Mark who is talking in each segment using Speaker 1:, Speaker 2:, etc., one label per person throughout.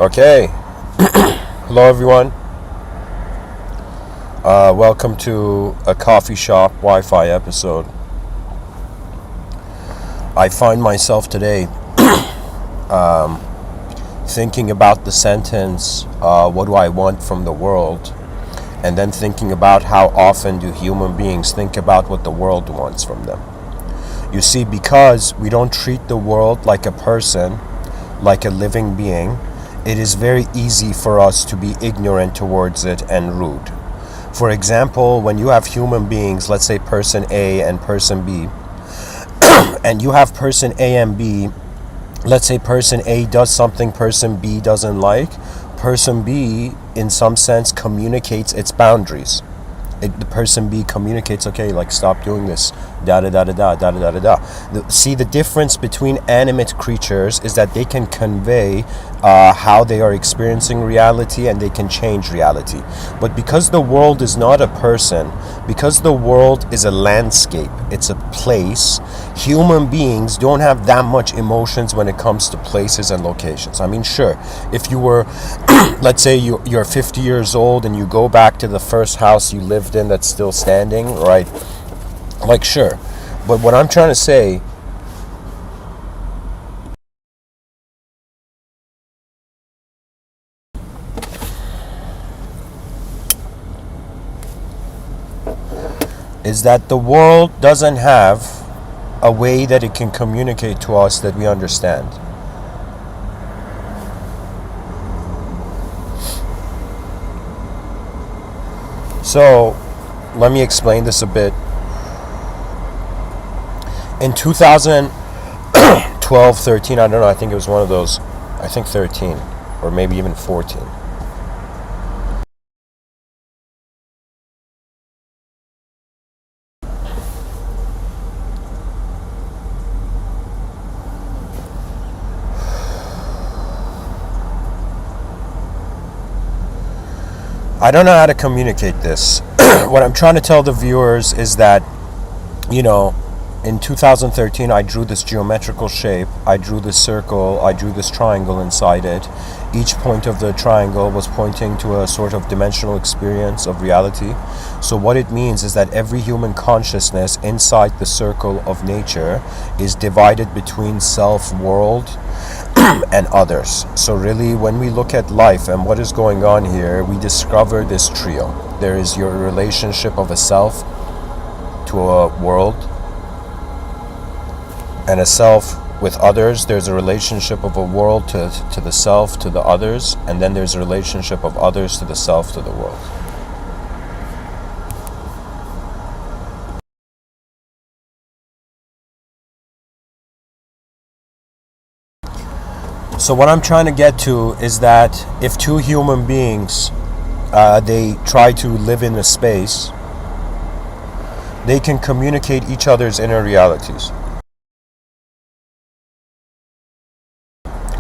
Speaker 1: Okay. Hello, everyone. Welcome to a coffee shop Wi-Fi episode. I find myself today thinking about the sentence, what do I want from the world? And then thinking about how often do human beings think about what the world wants from them. You see, because we don't treat the world like a person, like a living being, it is very easy for us to be ignorant towards it and rude. For example, when you have human beings, let's say person A and person B, and you have person A and B, let's say person A does something person B doesn't like, person B, in some sense, communicates its boundaries. The person B communicates, okay, like stop doing this, da da da da da da da da da. See, the difference between animate creatures is that they can convey how they are experiencing reality, and they can change reality. But because the world is not a person, because the world is a landscape, it's a place, human beings don't have that much emotions when it comes to places and locations. I mean, sure, if you were, let's say you're 50 years old and you go back to the first house you lived in that's still standing, right? Like, sure. But what I'm trying to say is that the world doesn't have a way that it can communicate to us that we understand. So, let me explain this a bit. In 2012, 13, I don't know, I think it was one of those, I think 13, or maybe even 14. I don't know how to communicate this. What I'm trying to tell the viewers is that, in 2013, I drew this geometrical shape. I drew this circle. I drew this triangle inside it. Each point of the triangle was pointing to a sort of dimensional experience of reality. So what it means is that every human consciousness inside the circle of nature is divided between self, world, and others. So really, when we look at life and what is going on here, we discover this trio. There is your relationship of a self to a world, and a self with others. There's a relationship of a world to the self, to the others, and then there's a relationship of others to the self, to the world. So what I'm trying to get to is that if two human beings, they try to live in a space, they can communicate each other's inner realities.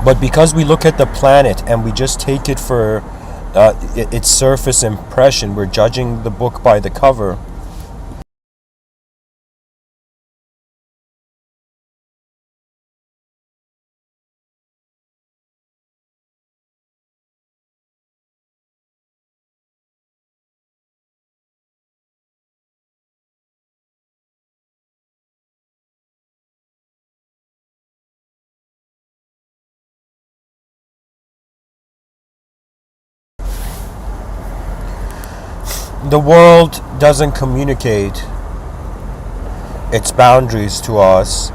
Speaker 1: But because we look at the planet and we just take it for its surface impression, we're judging the book by the cover. The world doesn't communicate its boundaries to us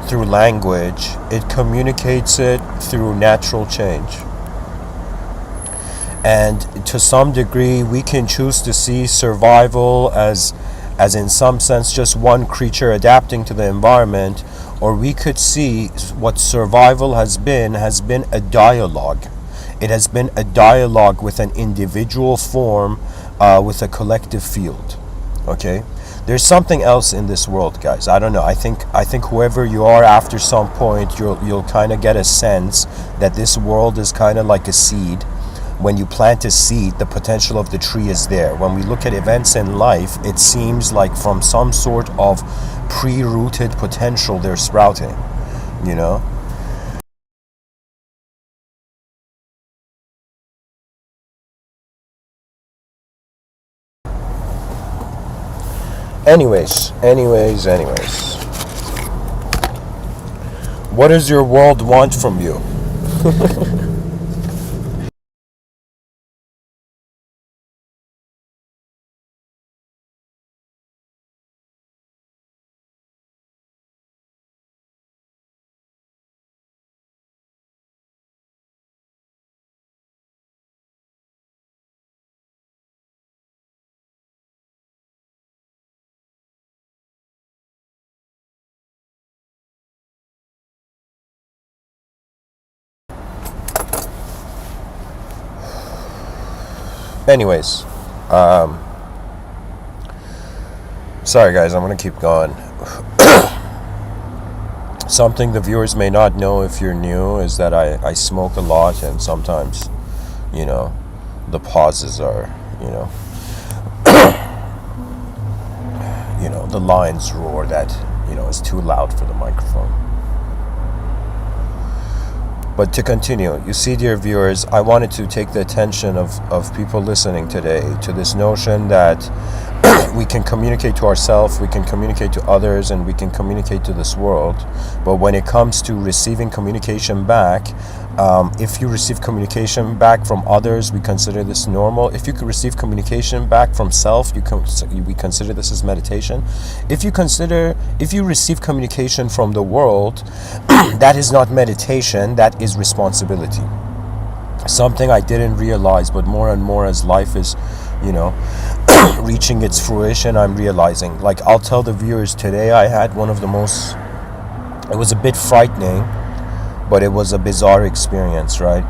Speaker 1: through language. It communicates it through natural change. And to some degree, we can choose to see survival as in some sense just one creature adapting to the environment, or we could see what survival has been a dialogue. It has been a dialogue with an individual form, with a collective field. Okay, there's something else in this world, guys. I don't know. I think whoever you are, after some point, you'll kind of get a sense that this world is kind of like a seed. When you plant a seed, the potential of the tree is there. When we look at events in life, it seems like from some sort of pre-rooted potential they're sprouting, you know? Anyways. What does your world want from you? Anyways, sorry guys, I'm gonna keep going. Something the viewers may not know if you're new is that I smoke a lot, and sometimes, the pauses are, the lines roar that, is too loud for the microphone. But to continue, you see, dear viewers, I wanted to take the attention of people listening today to this notion that we can communicate to ourselves, we can communicate to others, and we can communicate to this world. But when it comes to receiving communication back, if you receive communication back from others, we consider this normal. If you could receive communication back from self, we consider this as meditation. If you receive communication from the world, that is not meditation, that is responsibility. Something I didn't realize, but more and more as life is, reaching its fruition, I'm realizing. Like, I'll tell the viewers, today I had one of the most, it was a bit frightening, but it was a bizarre experience, right?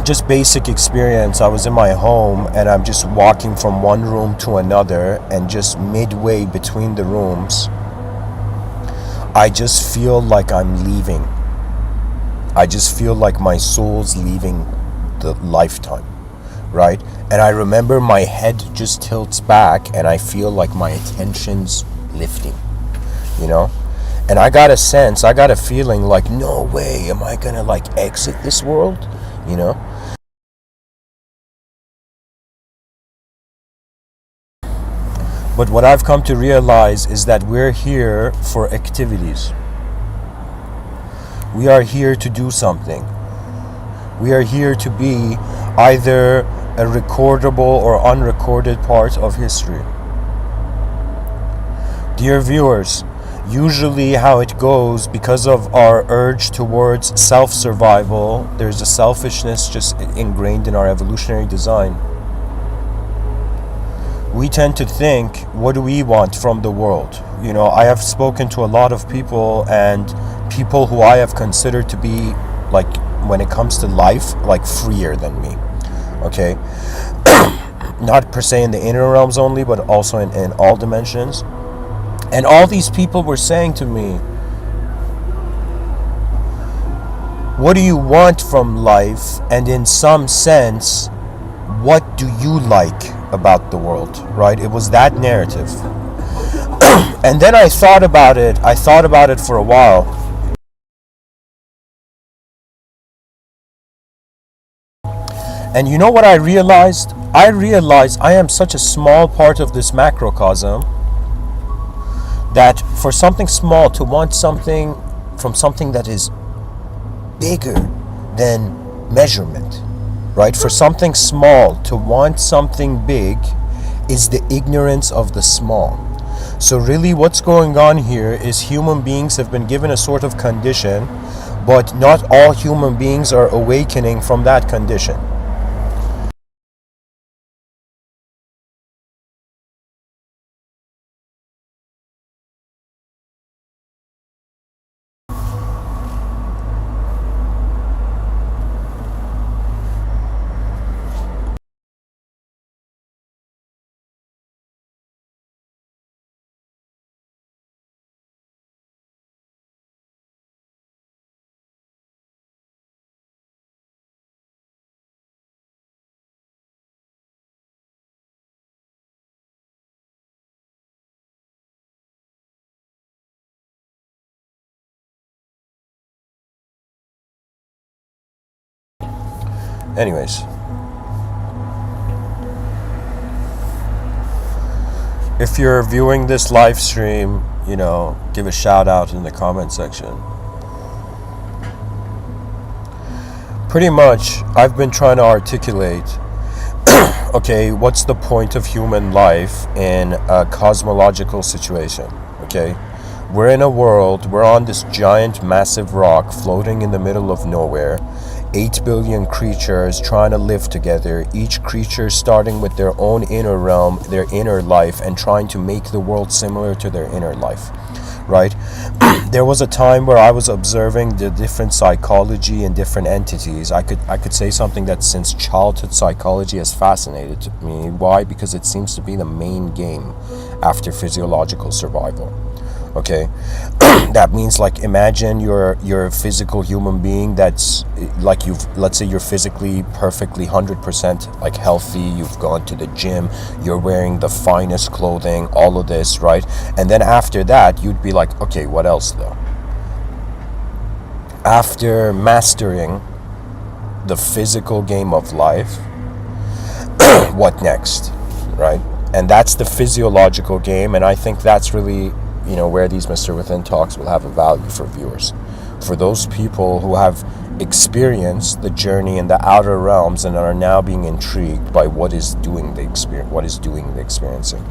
Speaker 1: Just basic experience. I was in my home and I'm just walking from one room to another, and just midway between the rooms, I just feel like I'm leaving. I just feel like my soul's leaving the lifetime, right? And I remember my head just tilts back and I feel like my attention's lifting, And I got a feeling like, no way, am I gonna exit this world, But what I've come to realize is that we're here for activities. We are here to do something. We are here to be either a recordable or unrecorded part of history. Dear viewers, usually how it goes, because of our urge towards self-survival, there's a selfishness just ingrained in our evolutionary design. We tend to think, what do we want from the world? I have spoken to a lot of people, and people who I have considered to be, when it comes to life, freer than me. Okay? Not per se in the inner realms only, but also in all dimensions. And all these people were saying to me, what do you want from life? And in some sense, what do you like about the world, right? It was that narrative. And then I thought about it for a while. And you know what I realized? I realized I am such a small part of this macrocosm that for something small to want something from something that is bigger than measurement, right? For something small to want something big is the ignorance of the small. So really what's going on here is human beings have been given a sort of condition, but not all human beings are awakening from that condition. Anyways, If you're viewing this live stream, give a shout out in the comment section. Pretty much, I've been trying to articulate, okay, what's the point of human life in a cosmological situation, okay? We're in a world, we're on this giant, massive rock floating in the middle of nowhere. 8 billion creatures trying to live together, each creature starting with their own inner realm, their inner life, and trying to make the world similar to their inner life, right? There was a time where I was observing the different psychology in different entities. I could say something that since childhood psychology has fascinated me. Why? Because it seems to be the main game after physiological survival. Okay, that means, like, imagine you're a physical human being that's like, let's say you're physically perfectly 100% like healthy, you've gone to the gym, you're wearing the finest clothing, all of this, right? And then after that you'd be like, okay, what else though? After mastering the physical game of life, what next, right? And that's the physiological game, and I think that's really where these Mr. Within talks will have a value for viewers. For those people who have experienced the journey in the outer realms and are now being intrigued by what is doing the experiencing.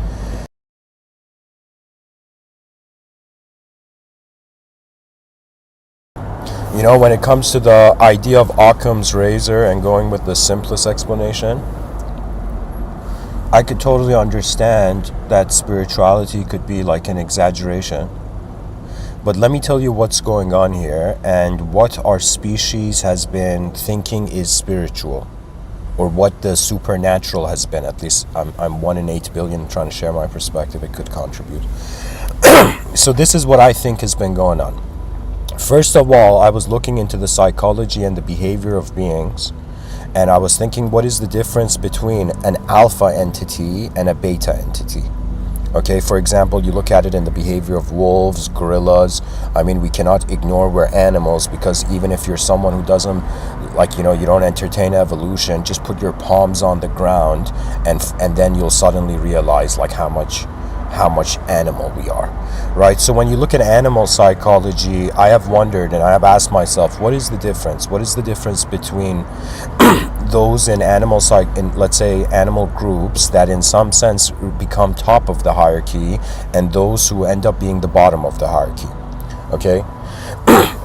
Speaker 1: When it comes to the idea of Occam's razor and going with the simplest explanation, I could totally understand that spirituality could be like an exaggeration. But let me tell you what's going on here and what our species has been thinking is spiritual, or what the supernatural has been. At least I'm 1 in 8 billion trying to share my perspective. It could contribute. So this is what I think has been going on. First of all, I was looking into the psychology and the behavior of beings. And I was thinking, what is the difference between an alpha entity and a beta entity? Okay, for example, you look at it in the behavior of wolves, gorillas. I mean, we cannot ignore we're animals, because even if you're someone who doesn't, you don't entertain evolution, just put your palms on the ground and then you'll suddenly realize like how much animal we are, right? So when you look at animal psychology, I have wondered and I have asked myself, what is the difference? What is the difference between those in let's say animal groups that in some sense become top of the hierarchy, and those who end up being the bottom of the hierarchy? Okay.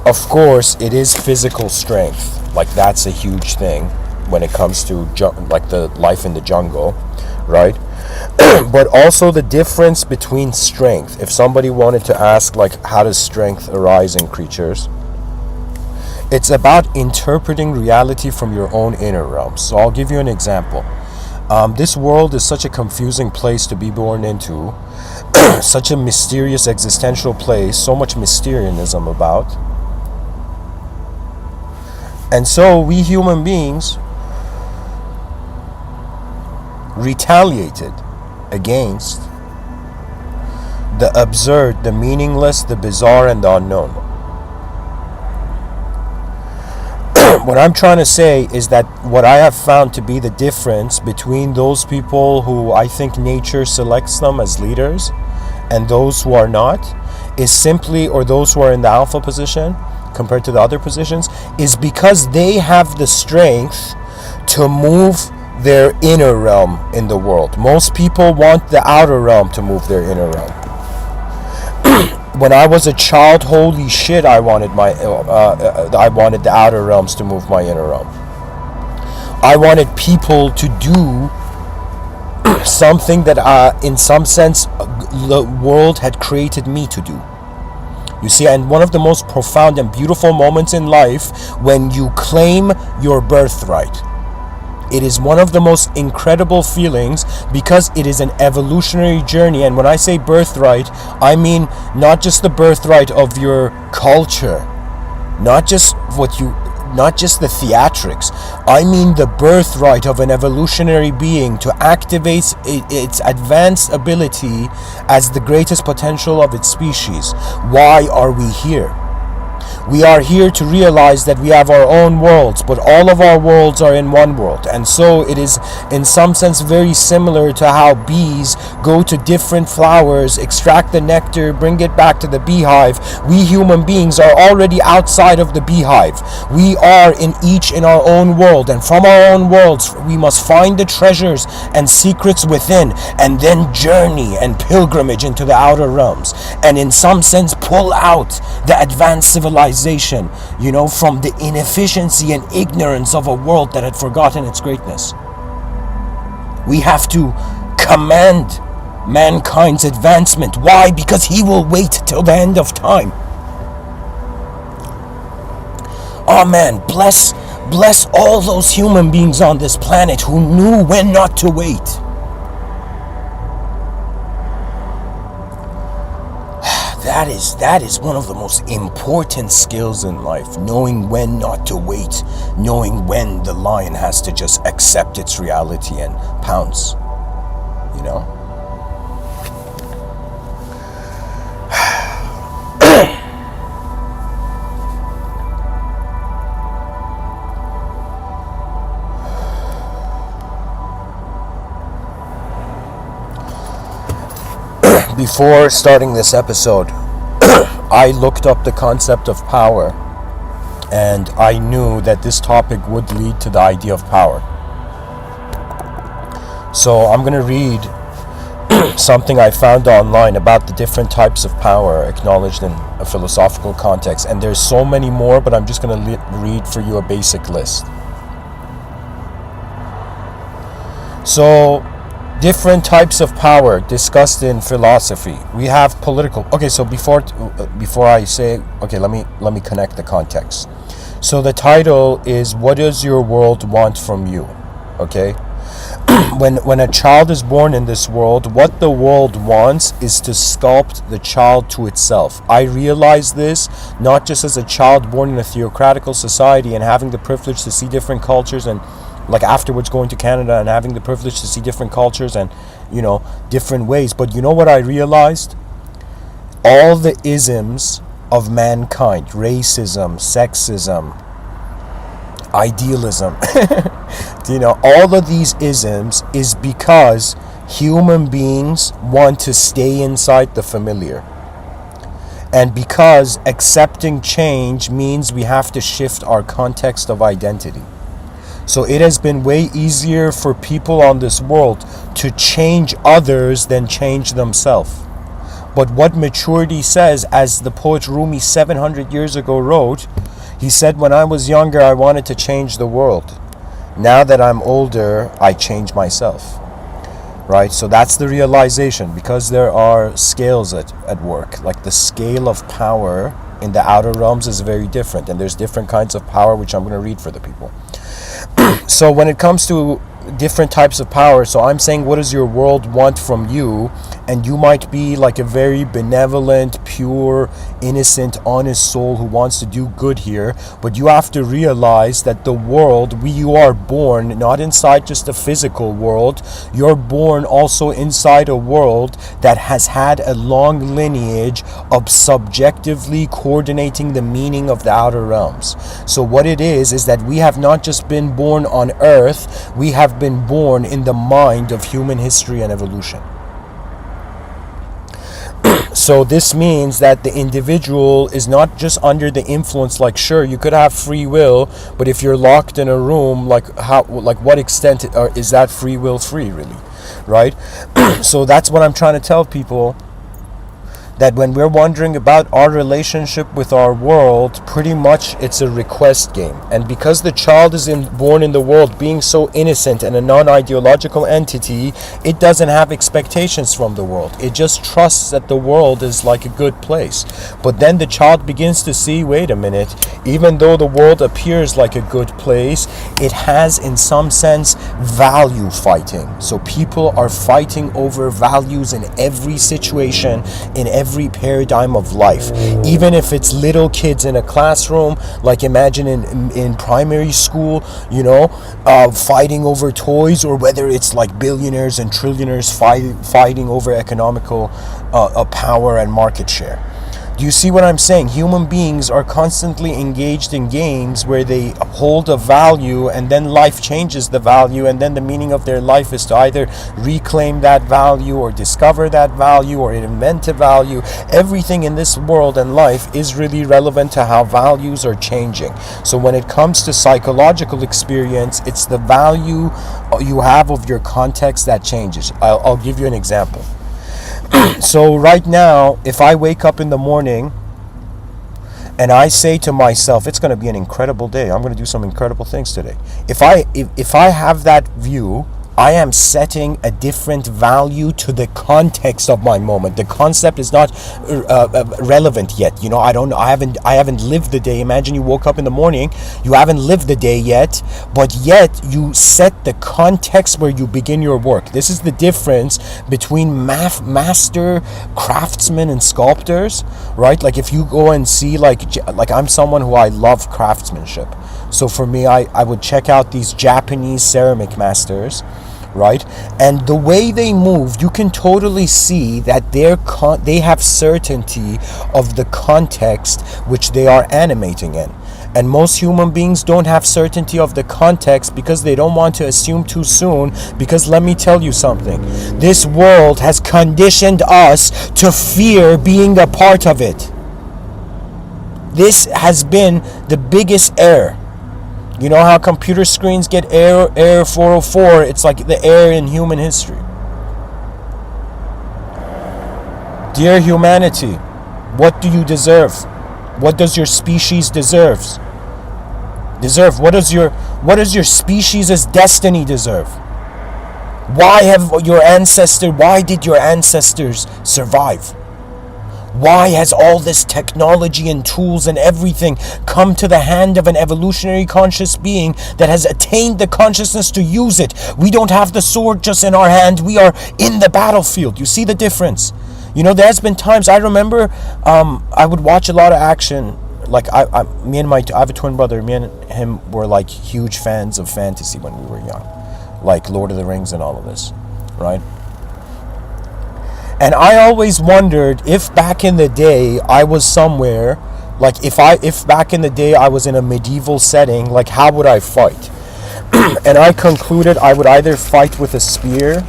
Speaker 1: Of course, it is physical strength. Like, that's a huge thing when it comes to like the life in the jungle, right? But also the difference between strength. If somebody wanted to ask, like, how does strength arise in creatures? It's about interpreting reality from your own inner realm. So I'll give you an example. This world is such a confusing place to be born into, such a mysterious existential place, so much mysterianism about. And so we human beings retaliated against the absurd, the meaningless, the bizarre, and the unknown. What I'm trying to say is that what I have found to be the difference between those people who I think nature selects them as leaders and those who are not is simply, or those who are in the alpha position compared to the other positions, is because they have the strength to move their inner realm in the world. Most people want the outer realm to move their inner realm. When I was a child, holy shit, I wanted the outer realms to move my inner realm. I wanted people to do something that in some sense the world had created me to do. You see, and one of the most profound and beautiful moments in life when you claim your birthright. It is one of the most incredible feelings because it is an evolutionary journey. And when I say birthright, I mean not just the birthright of your culture, not just the theatrics. I mean the birthright of an evolutionary being to activate its advanced ability as the greatest potential of its species. Why are we here? We are here to realize that we have our own worlds, but all of our worlds are in one world. And so it is in some sense very similar to how bees go to different flowers, extract the nectar, bring it back to the beehive. We human beings are already outside of the beehive. We are each in our own world, and from our own worlds we must find the treasures and secrets within, and then journey and pilgrimage into the outer realms, and in some sense pull out the advanced civilization, from the inefficiency and ignorance of a world that had forgotten its greatness. We have to command mankind's advancement. Why? Because he will wait till the end of time. Oh man, bless all those human beings on this planet who knew when not to wait. That is one of the most important skills in life, knowing when not to wait, knowing when the lion has to just accept its reality and pounce, Before starting this episode, I looked up the concept of power, and I knew that this topic would lead to the idea of power. So I'm going to read something I found online about the different types of power acknowledged in a philosophical context. And there's so many more, but I'm just going to read for you a basic list. So, different types of power discussed in philosophy. We have political. Okay, so before I say, okay, let me connect the context. So the title is "What does your world want from you?" Okay, when a child is born in this world, what the world wants is to sculpt the child to itself. I realize this not just as a child born in a theocratical society and having the privilege to see different cultures, and like afterwards going to Canada and having the privilege to see different cultures and different ways, but you know what I realized? All the isms of mankind, racism, sexism, idealism, all of these isms is because human beings want to stay inside the familiar. And because accepting change means we have to shift our context of identity. So it has been way easier for people on this world to change others than change themselves. But what maturity says, as the poet Rumi 700 years ago wrote, he said, when I was younger, I wanted to change the world. Now that I'm older, I change myself. Right? So that's the realization, because there are scales at work. Like the scale of power in the outer realms is very different. And there's different kinds of power, which I'm going to read for the people. So when it comes to different types of power, so I'm saying, what does your world want from you? And you might be like a very benevolent, pure, innocent, honest soul who wants to do good here, but you have to realize that the world, you are born not inside just a physical world, you're born also inside a world that has had a long lineage of subjectively coordinating the meaning of the outer realms. So what it is that we have not just been born on earth, we have been born in the mind of human history and evolution. So this means that the individual is not just under the influence, like sure, you could have free will, but if you're locked in a room, like what extent is that free will free really, right? So that's what I'm trying to tell people, that when we're wondering about our relationship with our world, pretty much it's a request game. And because the child is born in the world being so innocent and a non-ideological entity, it doesn't have expectations from the world. It just trusts that the world is like a good place. But then the child begins to see, wait a minute, even though the world appears like a good place, it has in some sense value fighting. So people are fighting over values in every situation, in every paradigm of life. Even if it's little kids in a classroom, like imagine in primary school, fighting over toys, or whether it's like billionaires and trillionaires fighting over economical power and market share. Do you see what I'm saying? Human beings are constantly engaged in games where they hold a value, and then life changes the value, and then the meaning of their life is to either reclaim that value or discover that value or invent a value. Everything in this world and life is really relevant to how values are changing. So when it comes to psychological experience, it's the value you have of your context that changes. I'll give you an example. So right now, if I wake up in the morning and I say to myself, it's going to be an incredible day, I'm going to do some incredible things today. If I have that view, I am setting a different value to the context of my moment. The concept is not relevant yet. You know, I haven't lived the day. Imagine you woke up in the morning, you haven't lived the day yet, but yet you set the context where you begin your work. This is the difference between master craftsmen and sculptors, right? Like if you go and see, like I'm someone who I love craftsmanship. So for me, I would check out these Japanese ceramic masters, right? And the way they move, you can totally see that they have certainty of the context which they are animating in. And most human beings don't have certainty of the context because they don't want to assume too soon. Because let me tell you something, this world has conditioned us to fear being a part of it. This has been the biggest error. You know how computer screens get error 404? It's like the error in human history. Dear humanity, what do you deserve? What does your species deserve? What does your species' destiny deserve? Why did your ancestors survive? Why has all this technology and tools and everything come to the hand of an evolutionary conscious being that has attained the consciousness to use it? We don't have the sword just in our hand. We are in the battlefield. You see the difference? You know, there's been times, I remember I would watch a lot of action. Like I have a twin brother. Me and him were like huge fans of fantasy when we were young, like Lord of the Rings and all of this, right? And I always wondered if back in the day I was somewhere, like if back in the day I was in a medieval setting, like how would I fight? And I concluded I would either fight with a spear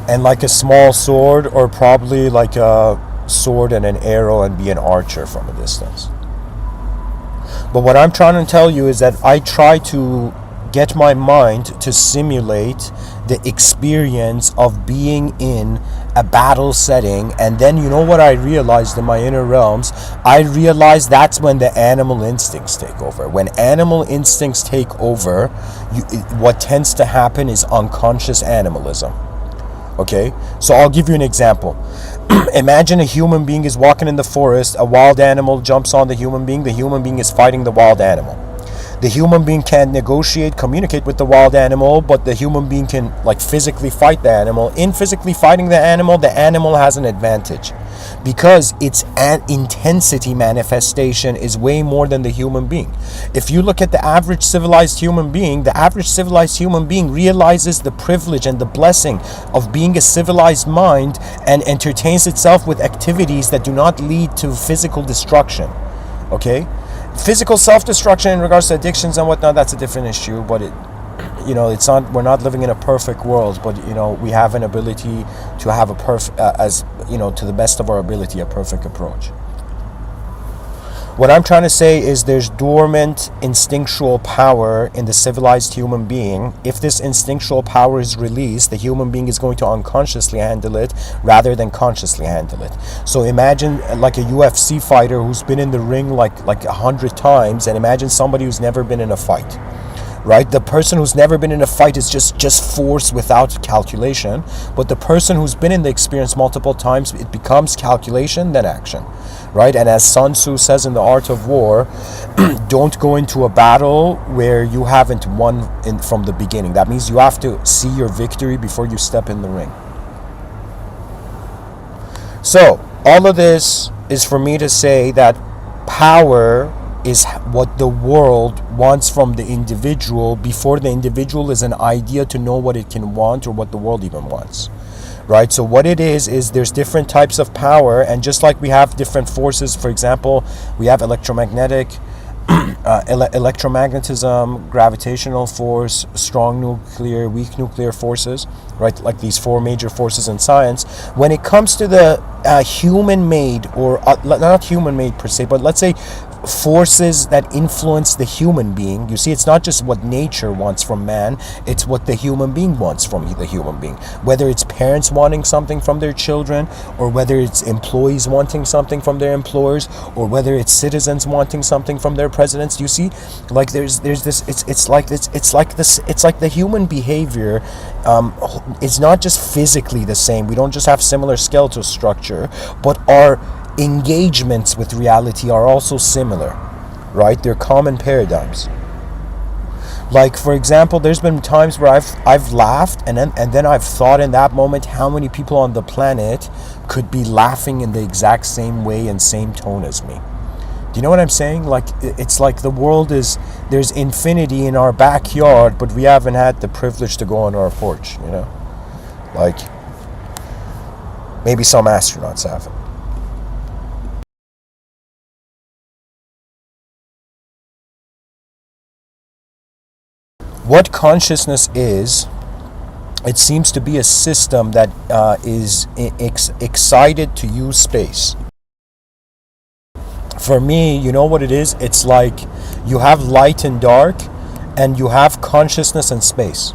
Speaker 1: and like a small sword, or probably like a sword and an arrow and be an archer from a distance. But what I'm trying to tell you is that I try to get my mind to simulate the experience of being in a battle setting, and then you know what I realized in my inner realms? I realized that's when the animal instincts take over. When animal instincts take over, what tends to happen is unconscious animalism. Okay, so I'll give you an example. Imagine a human being is walking in the forest, a wild animal jumps on the human being is fighting the wild animal. The human being can't communicate with the wild animal, but the human being can like physically fight the animal. In physically fighting the animal has an advantage because its intensity manifestation is way more than the human being. If you look at the average civilized human being realizes the privilege and the blessing of being a civilized mind and entertains itself with activities that do not lead to physical destruction. Okay? Physical self-destruction in regards to addictions and whatnot, that's a different issue, but we're not living in a perfect world, but we have an ability to have to the best of our ability, a perfect approach. What I'm trying to say is there's dormant instinctual power in the civilized human being. If this instinctual power is released, the human being is going to unconsciously handle it rather than consciously handle it. So imagine like a UFC fighter who's been in the ring like 100 times, and imagine somebody who's never been in a fight. Right? The person who's never been in a fight is just force without calculation. But the person who's been in the experience multiple times, it becomes calculation, then action. Right? And as Sun Tzu says in The Art of War, don't go into a battle where you haven't won from the beginning. That means you have to see your victory before you step in the ring. So, all of this is for me to say that power is what the world wants from the individual before the individual is an idea to know what it can want or what the world even wants. Right? So what it is there's different types of power, and just like we have different forces, for example, we have electromagnetic, electromagnetism, gravitational force, strong nuclear, weak nuclear forces, right? Like these four major forces in science. When it comes to the human-made, or not human-made per se, but let's say forces that influence the human being. You see, it's not just what nature wants from man, it's what the human being wants from the human being. Whether it's parents wanting something from their children, or whether it's employees wanting something from their employers, or whether it's citizens wanting something from their presidents. You see, like there's this, it's like the human behavior. It's not just physically the same. We don't just have similar skeletal structure, but our engagements with reality are also similar, right? They're common paradigms. Like, for example, there's been times where I've laughed, and then I've thought in that moment how many people on the planet could be laughing in the exact same way and same tone as me. Do you know what I'm saying? Like, it's like the world is, there's infinity in our backyard, but we haven't had the privilege to go on our porch, you know? Like, maybe some astronauts have it. What consciousness is, it seems to be a system that is excited to use space. For me, you know what it is? It's like you have light and dark, and you have consciousness and space.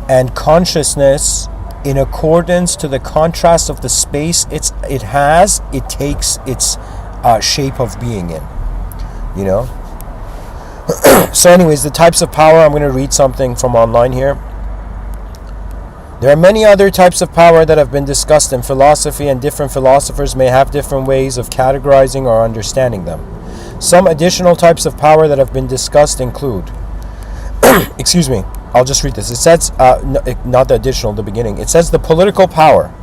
Speaker 1: And consciousness, in accordance to the contrast of the space it takes its shape of being in, you know? So anyways, the types of power, I'm going to read something from online here. There are many other types of power that have been discussed in philosophy, and different philosophers may have different ways of categorizing or understanding them. Some additional types of power that have been discussed include excuse me, I'll just read this. It says, not the additional, the beginning. It says the political power.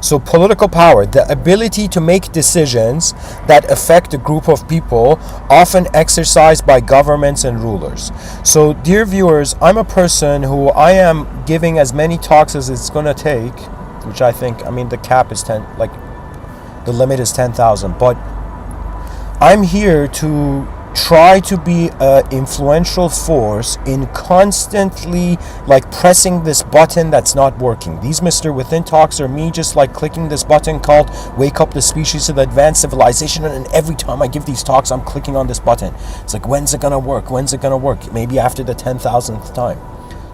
Speaker 1: So political power, the ability to make decisions that affect a group of people, often exercised by governments and rulers. So, dear viewers, I'm a person who I am giving as many talks as it's going to take, which I think, I mean, the cap is 10, like, the limit is 10,000, but I'm here to try to be an influential force in constantly like pressing this button that's not working. These Mr. Within talks are me just like clicking this button called wake up the species to the advanced civilization, and every time I give these talks I'm clicking on this button. It's like, when's it gonna work? When's it gonna work? Maybe after the 10,000th time.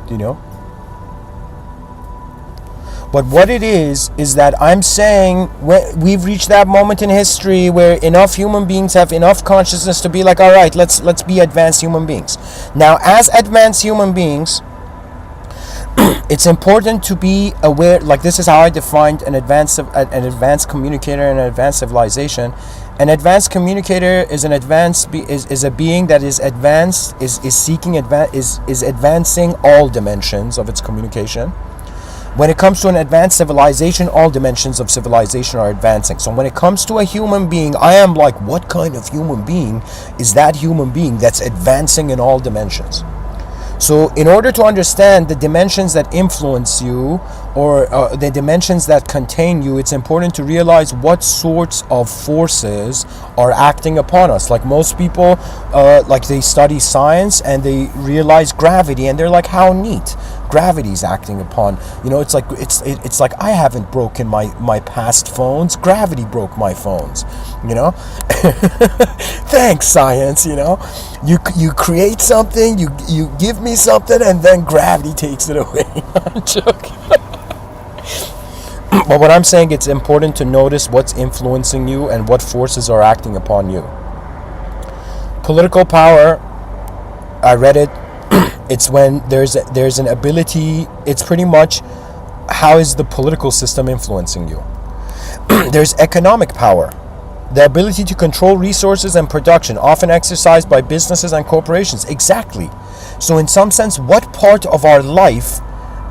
Speaker 1: Do you know? But what it is that I'm saying we've reached that moment in history where enough human beings have enough consciousness to be like, all right, let's be advanced human beings. Now, as advanced human beings, it's important to be aware. Like, this is how I defined an advanced communicator and an advanced civilization. An advanced communicator is is a being that is advanced, is advancing all dimensions of its communication. When it comes to an advanced civilization, all dimensions of civilization are advancing. So when it comes to a human being, I am like, what kind of human being is that human being that's advancing in all dimensions? So in order to understand the dimensions that influence you, or the dimensions that contain you, it's important to realize what sorts of forces are acting upon us. Like most people, like they study science and they realize gravity, and they're like, how neat. Gravity's acting upon, you know, it's like it's like I haven't broken my past phones, gravity broke my phones, you know. Thanks, science. You know, you create something, you give me something, and then gravity takes it away. I'm joking. But what I'm saying, it's important to notice what's influencing you and what forces are acting upon you. Political power, I read it. It's when there's an ability. It's pretty much how is the political system influencing you. There's economic power, the ability to control resources and production, often exercised by businesses and corporations. Exactly. So in some sense, what part of our life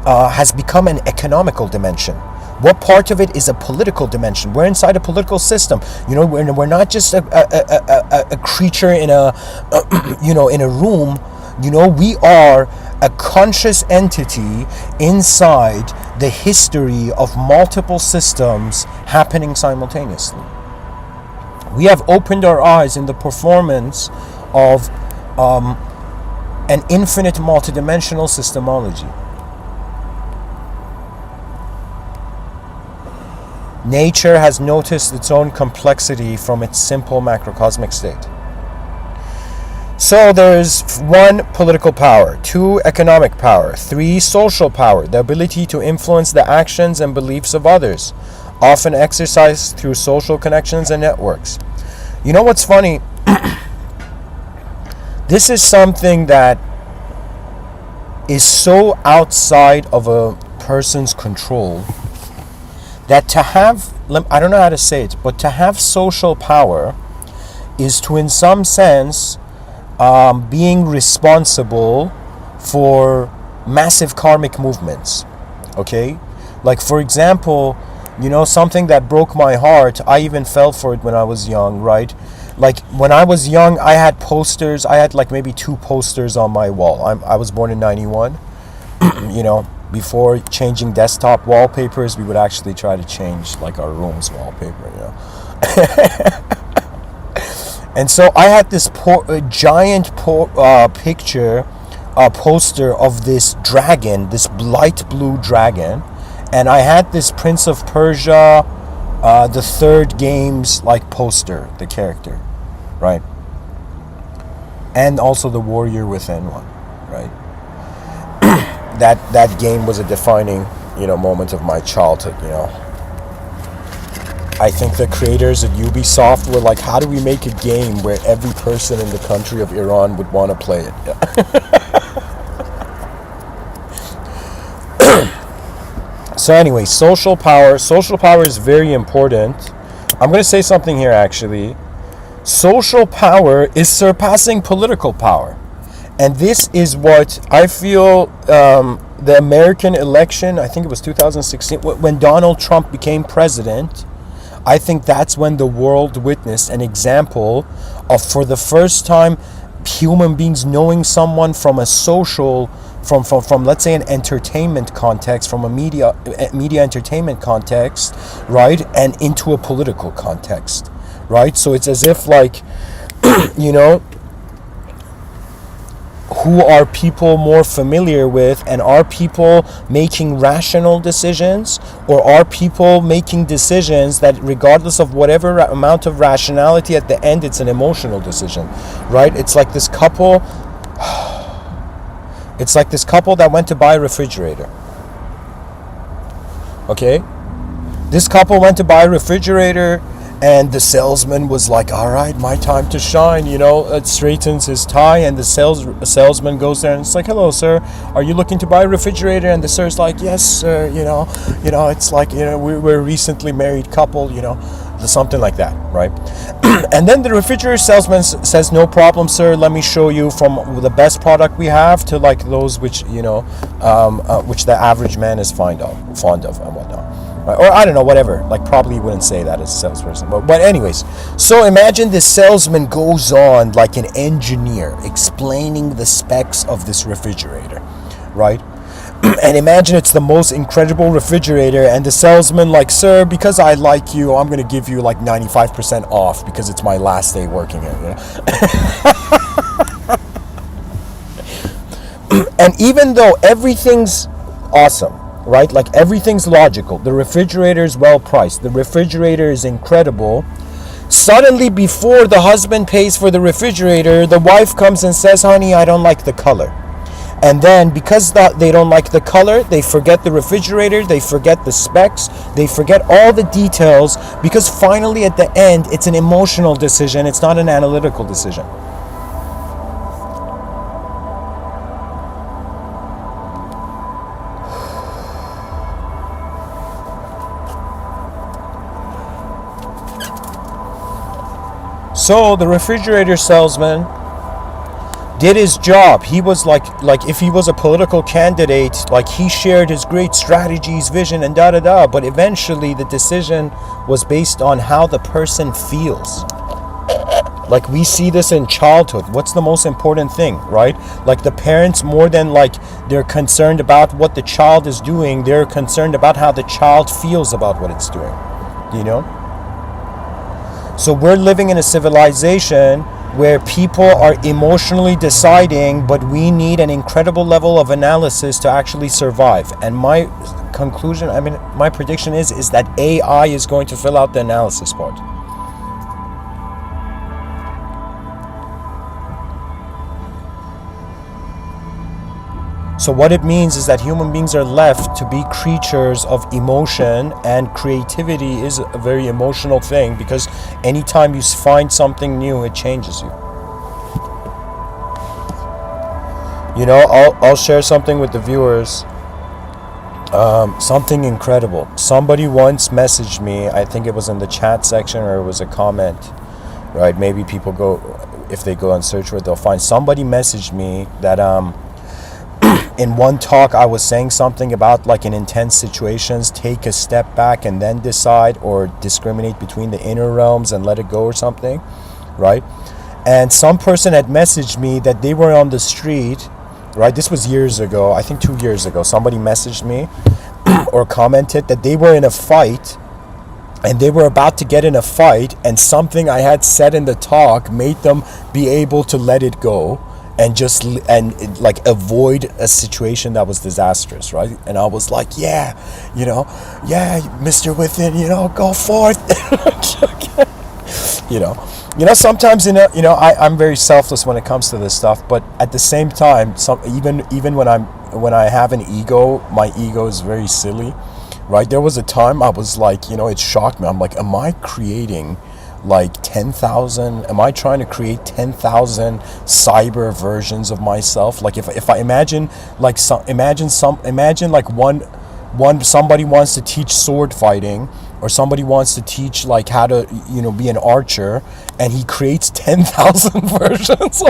Speaker 1: has become an economical dimension? What part of it is a political dimension? We're inside a political system. We're not just a creature in a in a room. We are a conscious entity inside the history of multiple systems happening simultaneously. We have opened our eyes in the performance of an infinite multidimensional systemology. Nature has noticed its own complexity from its simple macrocosmic state. So there's 1, political power, 2, economic power, 3, social power, the ability to influence the actions and beliefs of others, often exercised through social connections and networks. You know what's funny? This is something that is so outside of a person's control that to have, I don't know how to say it, but to have social power is to, in some sense, being responsible for massive karmic movements. Okay? Like, for example, something that broke my heart, I even fell for it when I was young, right? Like, when I was young, I had posters. I had like maybe 2 posters on my wall. I was born in 91. Before changing desktop wallpapers, we would actually try to change like our room's wallpaper, And so I had this giant picture, poster of this dragon, this light blue dragon, and I had this Prince of Persia, the third game's like poster, the character, right? And also the Warrior Within one, right? That game was a defining, moment of my childhood, I think the creators at Ubisoft were like, how do we make a game where every person in the country of Iran would want to play it? So anyway, social power. Social power is very important. I'm going to say something here, actually. Social power is surpassing political power. And this is what I feel the American election, I think it was 2016, when Donald Trump became president, I think that's when the world witnessed an example of, for the first time, human beings knowing someone from a social, from let's say an entertainment context, from a media entertainment context, right, and into a political context, right? So it's as if like, who are people more familiar with, and are people making rational decisions, or are people making decisions that, regardless of whatever amount of rationality, at the end it's an emotional decision, right? It's like this couple that went to buy a refrigerator. Okay, this couple went to buy a refrigerator, and the salesman was like, all right, my time to shine, it straightens his tie, and the salesman goes there and it's like, hello sir, are you looking to buy a refrigerator? And the sir's like, yes sir, it's like, we're a recently married couple, something like that, right? And then the refrigerator salesman says, no problem sir, let me show you from the best product we have to like those which which the average man is fond of and whatnot. Or I don't know, whatever. Like, probably wouldn't say that as a salesperson. But anyways, so imagine this salesman goes on like an engineer explaining the specs of this refrigerator, right? And imagine it's the most incredible refrigerator, and the salesman like, sir, because I like you, I'm going to give you like 95% off because it's my last day working here, And even though everything's awesome, right? Like everything's logical. The refrigerator is well priced. The refrigerator is incredible. Suddenly, before the husband pays for the refrigerator, the wife comes and says, honey, I don't like the color. And then because they don't like the color, they forget the refrigerator, they forget the specs, they forget all the details, because finally at the end, it's an emotional decision. It's not an analytical decision. So the refrigerator salesman did his job. He was like if he was a political candidate, like he shared his great strategies, vision, and da da da. But eventually, the decision was based on how the person feels. Like we see this in childhood. What's the most important thing, right? Like the parents, more than like they're concerned about what the child is doing, they're concerned about how the child feels about what it's doing. You know? So we're living in a civilization where people are emotionally deciding, but we need an incredible level of analysis to actually survive. And my conclusion, my prediction is that AI is going to fill out the analysis part. So what it means is that human beings are left to be creatures of emotion, and creativity is a very emotional thing, because anytime you find something new, it changes you. You know, I'll share something with the viewers. Something incredible. Somebody once messaged me, I think it was in the chat section or it was a comment, right? Maybe people if they go and search for it, they'll find. Somebody messaged me that in one talk I was saying something about, like, in intense situations, take a step back and then decide, or discriminate between the inner realms and let it go or something, right? And some person had messaged me that they were on the street, right? This was years ago, I think 2 years ago. Somebody messaged me or commented that they were in a fight, and they were about to get in a fight, and something I had said in the talk made them be able to let it go and avoid a situation that was disastrous, right? And I was like, yeah, Mr.Within, go forth. Sometimes, I'm very selfless when it comes to this stuff, but at the same time, even when I have an ego, my ego is very silly, right? There was a time I was like, it shocked me. I'm like, am I creating like 10,000? Am I trying to create 10,000 cyber versions of myself? Like if I imagine like somebody wants to teach sword fighting, or somebody wants to teach like how to be an archer, and he creates 10,000 versions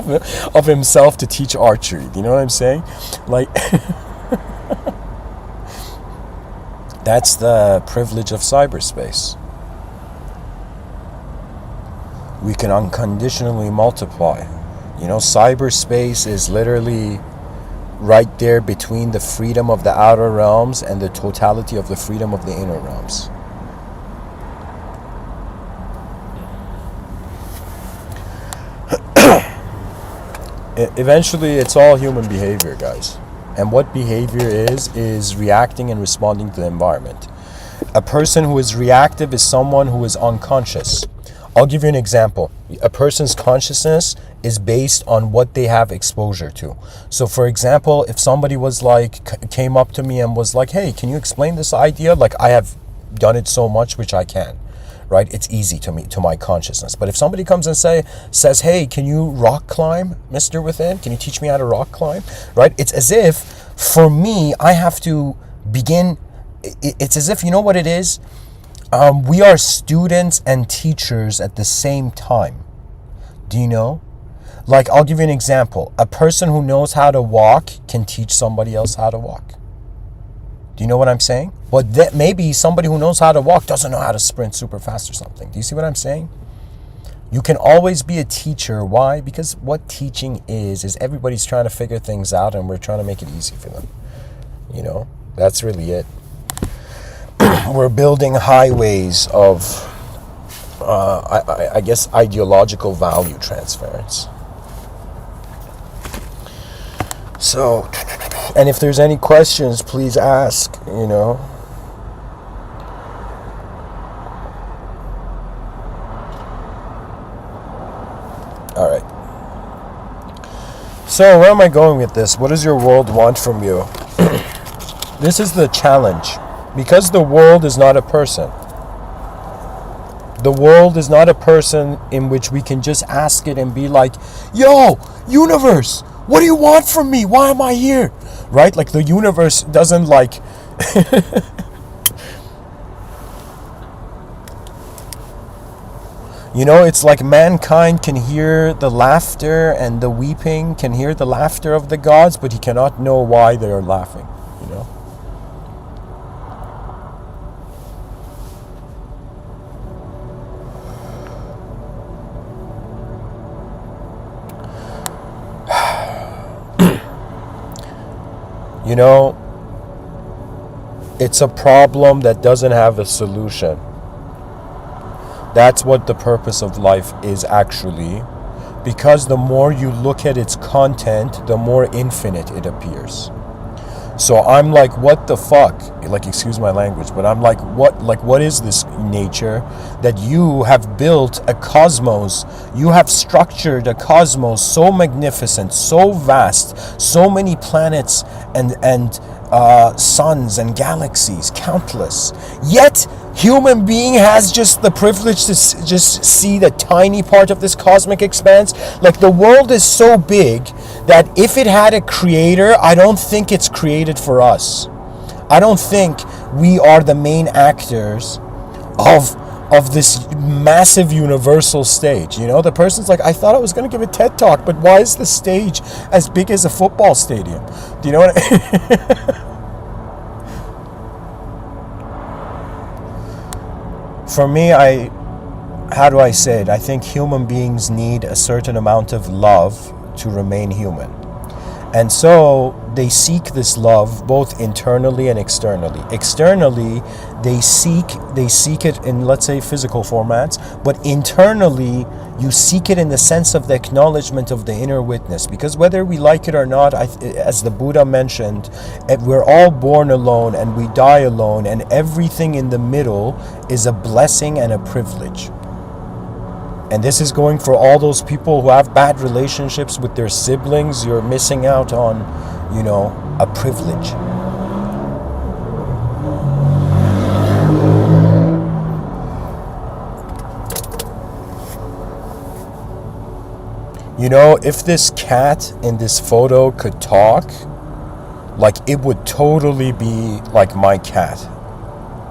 Speaker 1: of himself to teach archery. You know what I'm saying? Like that's the privilege of cyberspace. We can unconditionally multiply. Cyberspace is literally right there between the freedom of the outer realms and the totality of the freedom of the inner realms. Eventually, it's all human behavior, guys. And what behavior is reacting and responding to the environment. A person who is reactive is someone who is unconscious. I'll give you an example. A person's consciousness is based on what they have exposure to. So for example, if somebody was like, came up to me and was like, hey, can you explain this idea? Like, I have done it so much, which I can, right? It's easy to me, to my consciousness. But if somebody comes and says, hey, can you rock climb, Mr. Within? Can you teach me how to rock climb? Right? It's as if, for me, I have to begin, it's as if, you know what it is? We are students and teachers at the same time. Do you know? Like, I'll give you an example. A person who knows how to walk can teach somebody else how to walk. Do you know what I'm saying? But that maybe somebody who knows how to walk doesn't know how to sprint super fast or something. Do you see what I'm saying? You can always be a teacher. Why? Because what teaching is everybody's trying to figure things out, and we're trying to make it easy for them. That's really it. We're building highways of, I guess, ideological value transference. So, and if there's any questions, please ask, All right. So, where am I going with this? What does your world want from you? This is the challenge. Because the world is not a person. The world is not a person in which we can just ask it and be like, yo, universe, what do you want from me? Why am I here? Right? Like, the universe doesn't like... It's like mankind can hear the laughter and the weeping, can hear the laughter of the gods, but he cannot know why they are laughing, you know? It's a problem that doesn't have a solution. That's what the purpose of life is actually, because the more you look at its content, the more infinite it appears. So I'm like, what the fuck? Like, excuse my language, but I'm like, what is this nature that you have built a cosmos? You have structured a cosmos so magnificent, so vast, so many planets and suns and galaxies, countless. Yet, human being has just the privilege to just see the tiny part of this cosmic expanse. Like, the world is so big that if it had a creator, I don't think it's created for us. I don't think we are the main actors of this massive universal stage. The person's like, I thought I was going to give a TED talk, but why is the stage as big as a football stadium? Do you know what I For me, how do I say it? I think human beings need a certain amount of love to remain human. And so they seek this love both internally and externally. Externally, they seek it in, let's say, physical formats, but internally, you seek it in the sense of the acknowledgement of the inner witness. Because whether we like it or not, as the Buddha mentioned, we're all born alone and we die alone, and everything in the middle is a blessing and a privilege. And this is going for all those people who have bad relationships with their siblings. You're missing out on, a privilege. If this cat in this photo could talk, like, it would totally be like my cat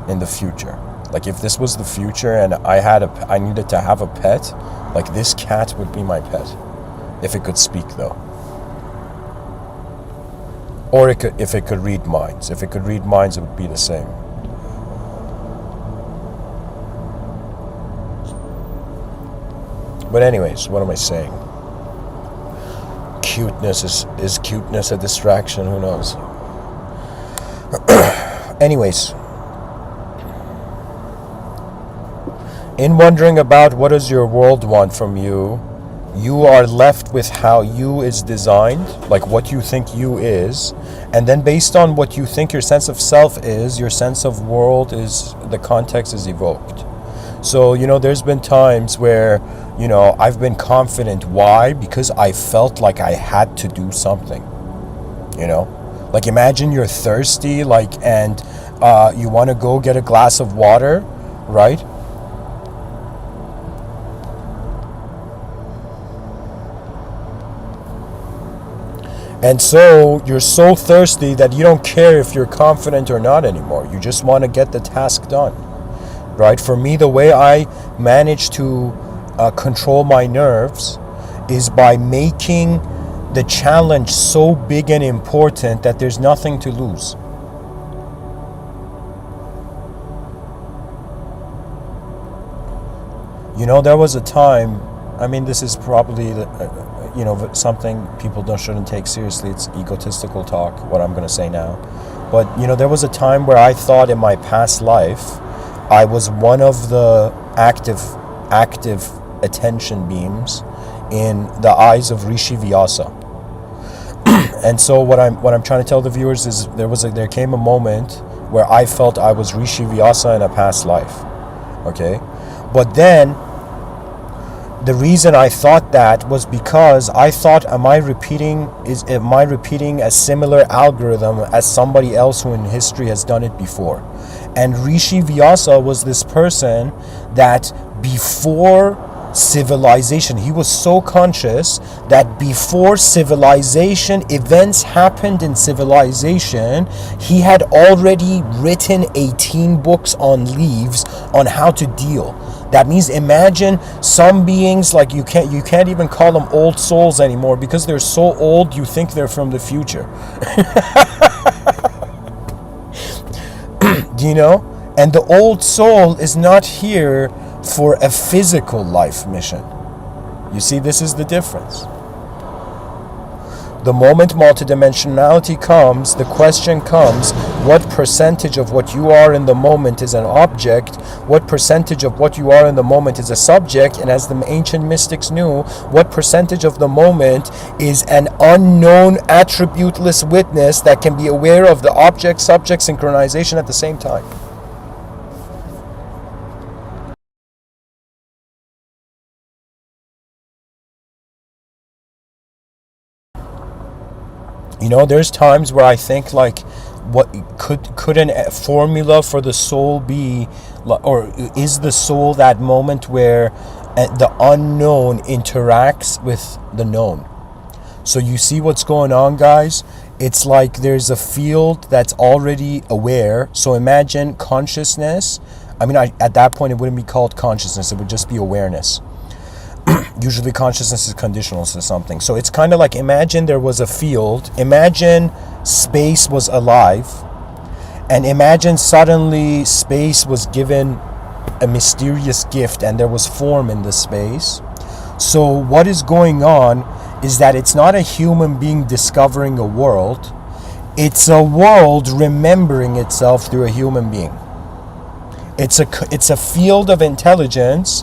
Speaker 1: in the future. Like, if this was the future and I needed to have a pet, like, this cat would be my pet. If it could speak, though. Or if it could read minds. If it could read minds, it would be the same. But anyways, what am I saying? Cuteness is cuteness a distraction? Who knows? Anyways, in wondering about what does your world want from you, you are left with how you is designed, like what you think you is, and then based on what you think your sense of self is, your sense of world is, the context is evoked. So, there's been times where, I've been confident. Why? Because I felt like I had to do something, Like, imagine you're thirsty, and you want to go get a glass of water, right? And so you're so thirsty that you don't care if you're confident or not anymore. You just want to get the task done, right? For me, the way I manage to control my nerves is by making the challenge so big and important that there's nothing to lose. There was a time, this is probably something people shouldn't take seriously. It's egotistical talk, what I'm going to say now. But, there was a time where I thought in my past life, I was one of the active attention beams in the eyes of Rishi Vyasa. And so what I'm trying to tell the viewers is there came a moment where I felt I was Rishi Vyasa in a past life. Okay? But then the reason I thought that was because I thought, am I repeating a similar algorithm as somebody else who in history has done it before? And Rishi Vyasa was this person that before civilization, he was so conscious that before civilization, events happened in civilization, he had already written 18 books on leaves on how to deal. That means imagine some beings, like you can't even call them old souls anymore because they're so old you think they're from the future. Do you know? And the old soul is not here for a physical life mission. You see, this is the difference. The moment multidimensionality comes, the question comes, what percentage of what you are in the moment is an object? What percentage of what you are in the moment is a subject? And as the ancient mystics knew, what percentage of the moment is an unknown attributeless witness that can be aware of the object-subject synchronization at the same time? You know, there's times where I think, like, what could a formula for the soul be, or is the soul that moment where the unknown interacts with the known? So you see what's going on, guys? It's like there's a field that's already aware. So imagine consciousness. I mean, at that point, it wouldn't be called consciousness. It would just be awareness. Usually consciousness is conditional to something. So it's kind of like, imagine there was a field. Imagine space was alive. And imagine suddenly space was given a mysterious gift and there was form in the space. So what is going on is that it's not a human being discovering a world. It's a world remembering itself through a human being. It's a field of intelligence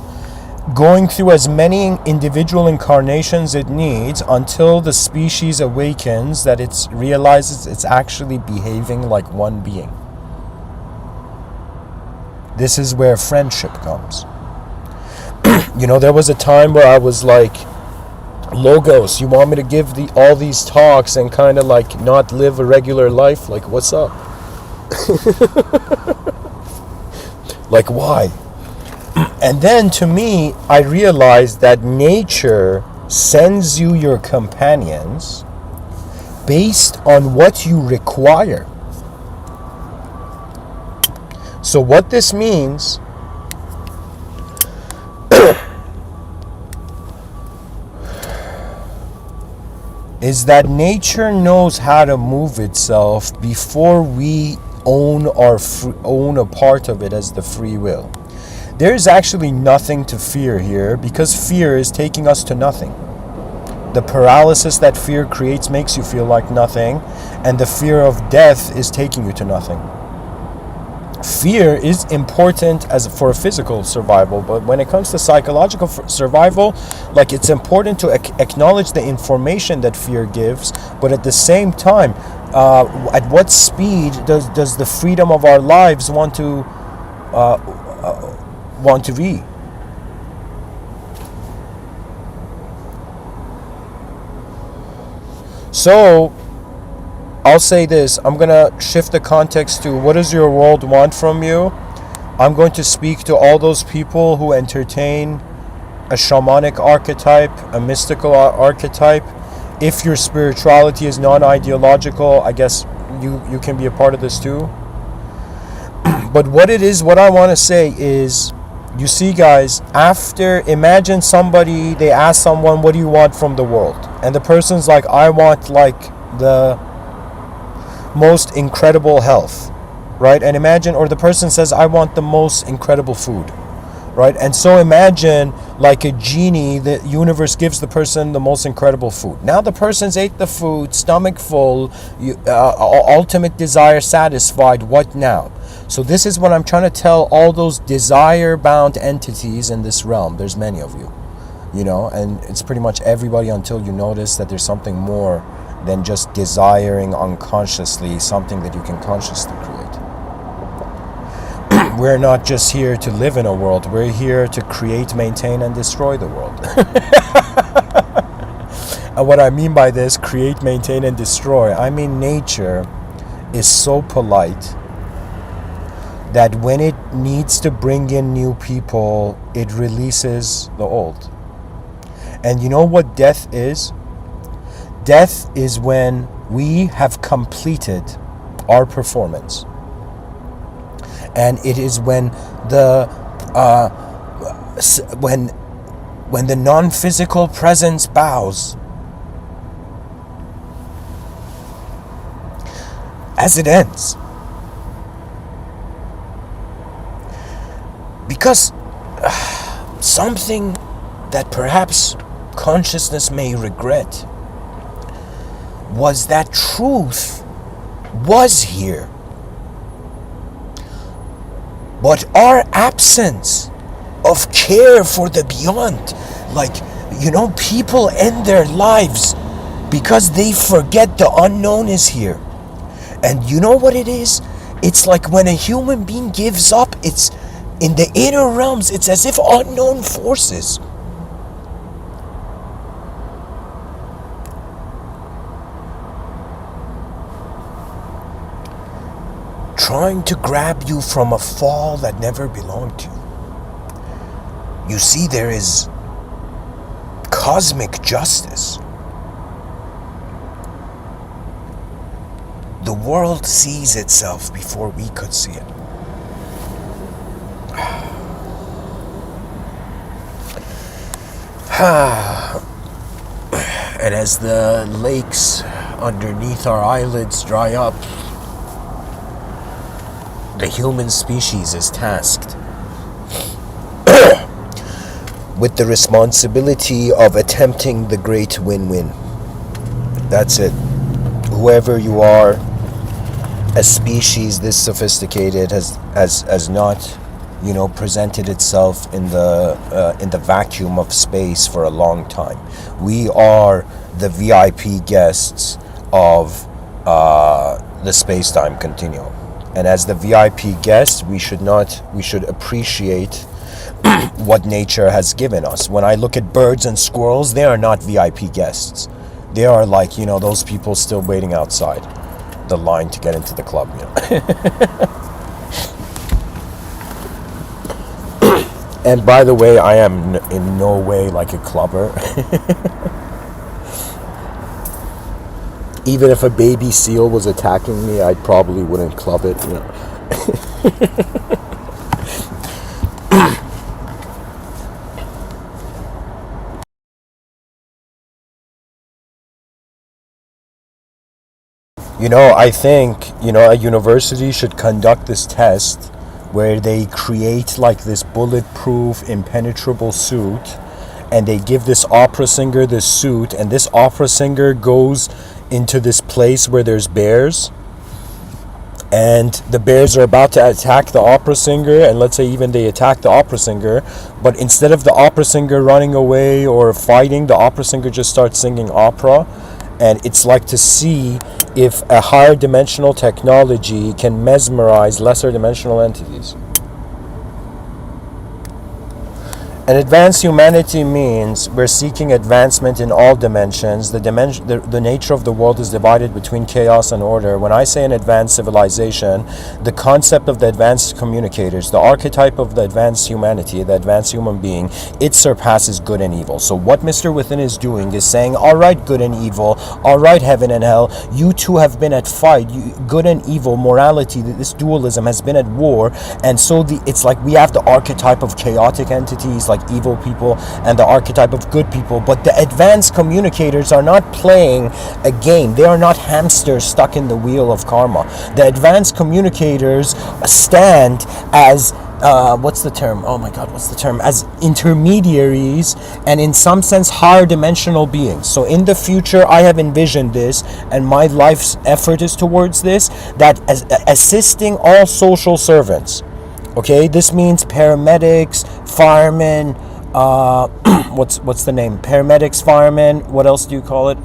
Speaker 1: going through as many individual incarnations it needs until the species awakens, that it realizes it's actually behaving like one being. This is where friendship comes. You know, there was a time where I was like, Logos, you want me to give all these talks and kind of like not live a regular life? Like, what's up? Like, why? And then to me, I realized that nature sends you your companions based on what you require. So what this means is that nature knows how to move itself before we own a part of it as the free will. There's actually nothing to fear here, because fear is taking us to nothing. The paralysis that fear creates makes you feel like nothing, and the fear of death is taking you to nothing. Fear is important for a physical survival, but when it comes to psychological survival, like, it's important to acknowledge the information that fear gives, but at the same time, at what speed does the freedom of our lives want to be? So I'll say this, I'm going to shift the context to, what does your world want from you? I'm going to speak to all those people who entertain a shamanic archetype, a mystical archetype. If your spirituality is non-ideological, I guess you can be a part of this too. But what I want to say is, you see, guys, imagine they ask someone, what do you want from the world? And the person's like, I want like the most incredible health, right? And imagine, or the person says, I want the most incredible food, right? And so imagine, like a genie, the universe gives the person the most incredible food. Now the person's ate the food, stomach full, ultimate desire satisfied. What now? So this is what I'm trying to tell all those desire-bound entities in this realm. There's many of you, you know, and it's pretty much everybody, until you notice that there's something more than just desiring unconsciously something that you can consciously create. We're not just here to live in a world. We're here to create, maintain, and destroy the world. And what I mean by this, create, maintain, and destroy, I mean nature is so polite that when it needs to bring in new people, it releases the old. And you know what death is? Death is when we have completed our performance. And it is when the when the non-physical presence bows, as it ends. Because something that perhaps consciousness may regret was that truth was here. But our absence of care for the beyond, like, people end their lives because they forget the unknown is here. And you know what it is? It's like when a human being gives up, it's in the inner realms, it's as if unknown forces trying to grab you from a fall that never belonged to you. You see, there is cosmic justice. The world sees itself before we could see it. And as the lakes underneath our eyelids dry up, the human species is tasked with the responsibility of attempting the great win-win. That's it. Whoever you are, a species this sophisticated has not, presented itself in the vacuum of space for a long time. We are the VIP guests of the space-time continuum. And as the VIP guests, we should appreciate what nature has given us. When I look at birds and squirrels, they are not VIP guests. They are like, those people still waiting outside the line to get into the club, And by the way, I am in no way like a clubber. Even if a baby seal was attacking me, I probably wouldn't club it, I think, a university should conduct this test where they create like this bulletproof, impenetrable suit, and they give this opera singer this suit, and this opera singer goes into this place where there's bears, and the bears are about to attack the opera singer, and let's say even they attack the opera singer, but instead of the opera singer running away or fighting, the opera singer just starts singing opera. And it's like to see if a higher dimensional technology can mesmerize lesser dimensional entities. And advanced humanity means we're seeking advancement in all dimensions. The nature of the world is divided between chaos and order. When I say an advanced civilization, the concept of the advanced communicators, the archetype of the advanced humanity, the advanced human being, it surpasses good and evil. So what Mr. Within is doing is saying, all right, good and evil, all right, heaven and hell, you two have been at fight. Good and evil, morality, this dualism has been at war. And so it's like we have the archetype of chaotic entities, like evil people, and the archetype of good people. But the advanced communicators are not playing a game. They are not hamsters stuck in the wheel of karma. The advanced communicators stand as what's the term? As intermediaries, and in some sense higher dimensional beings. So in the future, I have envisioned this, and my life's effort is towards this, that as assisting all social servants. Okay, this means paramedics, firemen, what's the name? Paramedics, firemen, what else do you call it?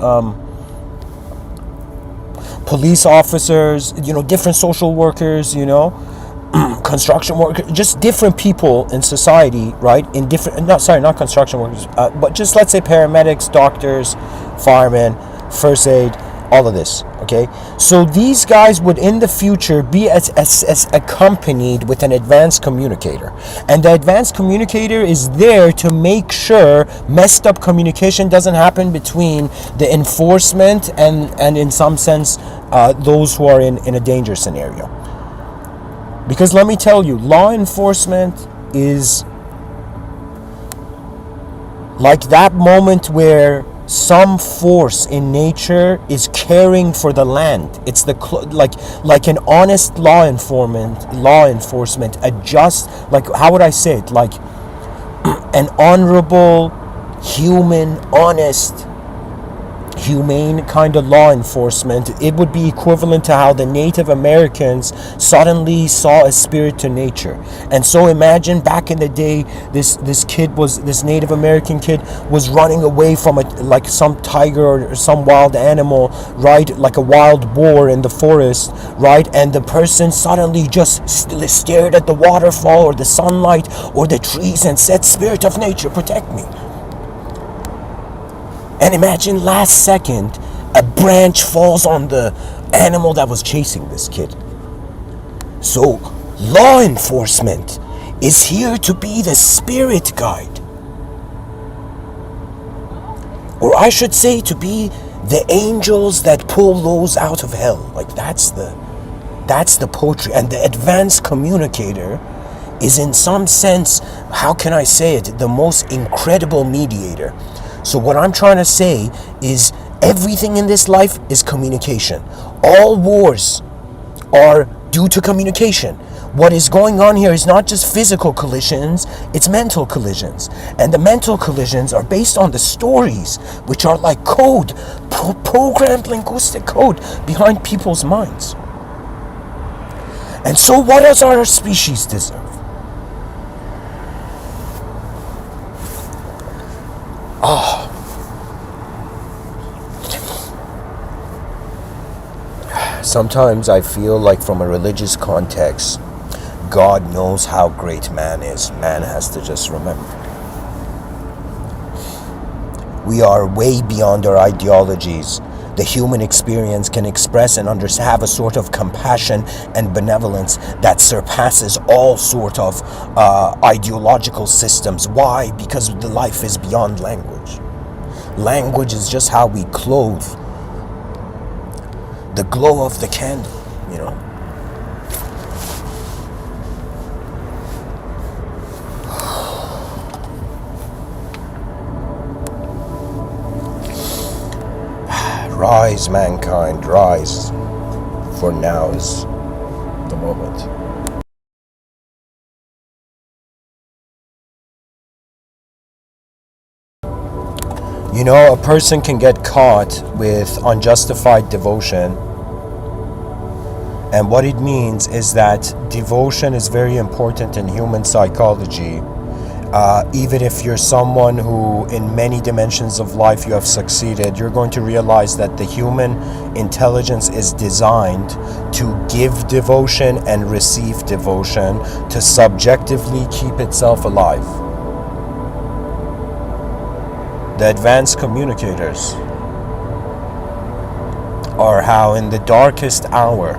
Speaker 1: Police officers, different social workers, construction workers, just different people in society, right? Not construction workers, but just let's say paramedics, doctors, firemen, first aid, all of this, okay? So these guys would in the future be as accompanied with an advanced communicator. And the advanced communicator is there to make sure messed up communication doesn't happen between the enforcement and in some sense, those who are in a danger scenario. Because let me tell you, law enforcement is Like that moment where some force in nature is caring for the land. It's the like an honest law enforcement adjust, like, how would I say it, like an honorable, human, honest, humane kind of law enforcement. It would be equivalent to how the Native Americans suddenly saw a spirit to nature. And so imagine back in the day, this Native American kid was running away from like some tiger or some wild animal, right, like a wild boar in the forest, right, and the person suddenly just stared at the waterfall or the sunlight or the trees and said, "Spirit of nature, protect me." And imagine last second, a branch falls on the animal that was chasing this kid. So, law enforcement is here to be the spirit guide. Or I should say, to be the angels that pull those out of hell. Like, that's the poetry. And the advanced communicator is, in some sense, how can I say it, the most incredible mediator. So what I'm trying to say is, everything in this life is communication. All wars are due to communication. What is going on here is not just physical collisions, it's mental collisions. And the mental collisions are based on the stories, which are like code, programmed linguistic code behind people's minds. And so what does our species deserve? Sometimes I feel like, from a religious context, God knows how great man is. Man has to just remember. We are way beyond our ideologies. The human experience can express and have a sort of compassion and benevolence that surpasses all sort of ideological systems. Why? Because the life is beyond language. Language is just how we clothe the glow of the candle, you know. Rise, mankind, rise, for now is the moment. You know, a person can get caught with unjustified devotion. And what it means is that devotion is very important in human psychology. Even if you're someone who, in many dimensions of life, you have succeeded, you're going to realize that the human intelligence is designed to give devotion and receive devotion, to subjectively keep itself alive. The advanced communicators are how, in the darkest hour,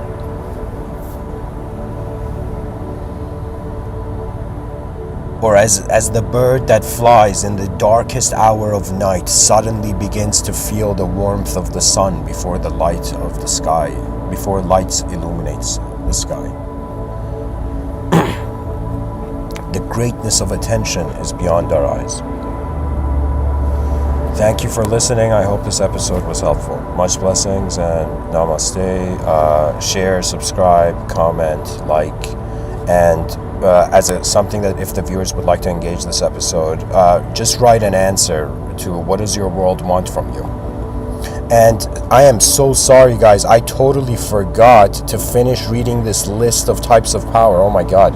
Speaker 1: or as the bird that flies in the darkest hour of night suddenly begins to feel the warmth of the sun before the light of the sky, before light illuminates the sky. The greatness of attention is beyond our eyes. Thank you for listening. I hope this episode was helpful. Much blessings and namaste. Share, subscribe, comment, like, and something that, if the viewers would like to engage this episode, just write an answer to what does your world want from you. And I am so sorry, guys, I totally forgot to finish reading this list of types of power. Oh my god.